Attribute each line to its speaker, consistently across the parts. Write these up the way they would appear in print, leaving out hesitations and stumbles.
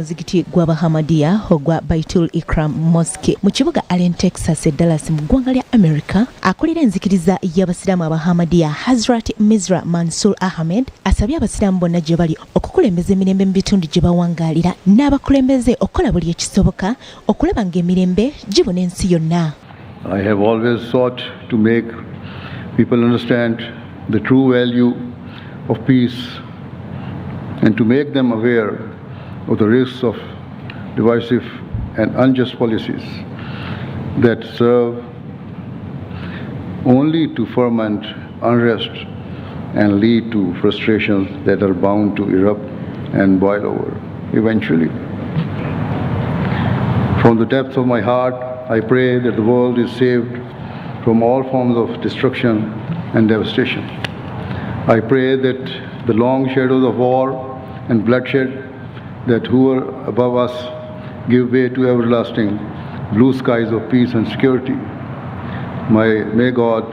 Speaker 1: Omuzikiti gwa Ahmadiyya ogwa Baitul Ikram Mosque mu kibuga Allen, Texas, Dallas mu ggwanga lya America. Akulira enzikiriza y'abasiraamu Ahmadiyya Hazrat Mizra Mansour Ahmed asabye abasiraamu bonna gye bali okukulembeza emirembe mu bitundu gye bawangaalira n'abakulembeze okukola buli ekisoboka okulaba ng'emirembe gibuna ensi yonna.
Speaker 2: I have always sought to make people understand the true value of peace and to make them aware of the risks of divisive and unjust policies that serve only to foment unrest and lead to frustrations that are bound to erupt and boil over eventually. From the depths of my heart, I pray that the world is saved from all forms of destruction and devastation. I pray that the long shadows of war and bloodshed that hover above us give way to everlasting blue skies of peace and security. May God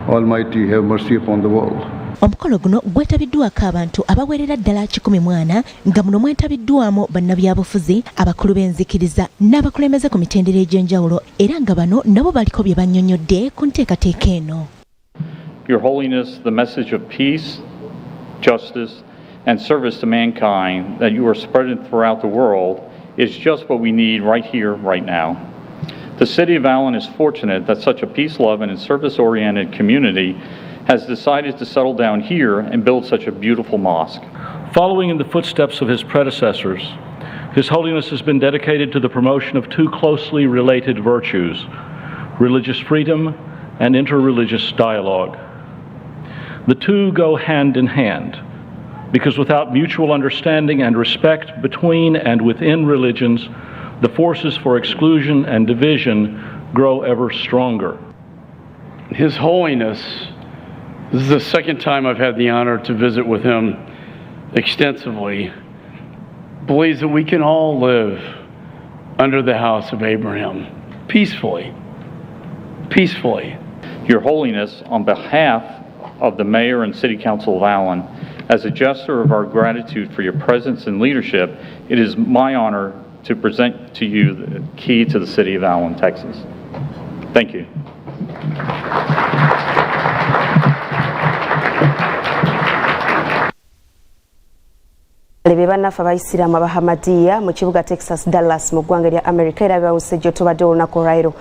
Speaker 2: Almighty have mercy upon the world.
Speaker 1: Omukolo guno gwetabiddwako abantu abawerera ddala 14 nga muno mwetabiddwamu bannabyabufuzi abakulu b'enzikiriza n'abakulembeze ku mitendera egy'enjawulo era nga bano nabo baliko bye bannyonnyodde ku nteekateeka eno.
Speaker 3: Your Holiness, the message of peace, justice, and service to mankind that you are spreading throughout the world is just what we need right here, right now. The City of Allen is fortunate that such a peace-loving and service-oriented community has decided to settle down here and build such a beautiful mosque.
Speaker 4: Following in the footsteps of his predecessors, His Holiness has been dedicated to the promotion of two closely related virtues, religious freedom and interreligious dialogue. The two go hand in hand, because without mutual understanding and respect between and within religions, the forces for exclusion and division grow ever stronger.
Speaker 5: His Holiness, this is the second time I've had the honor to visit with him extensively, believes that we can all live under the house of Abraham peacefully. Peacefully.
Speaker 3: Your Holiness, on behalf of the Mayor and City Council of Allen, as a gesture of our gratitude for your presence and leadership, it is my honor to present to you the key to the City of Allen, Texas. Thank you.
Speaker 6: Bannaffe abayisiraamu Ahmadiyya mu kibuga Texas Dallas mu ggwanga lya America era bawuse gye tubadde olunaku olwaleero.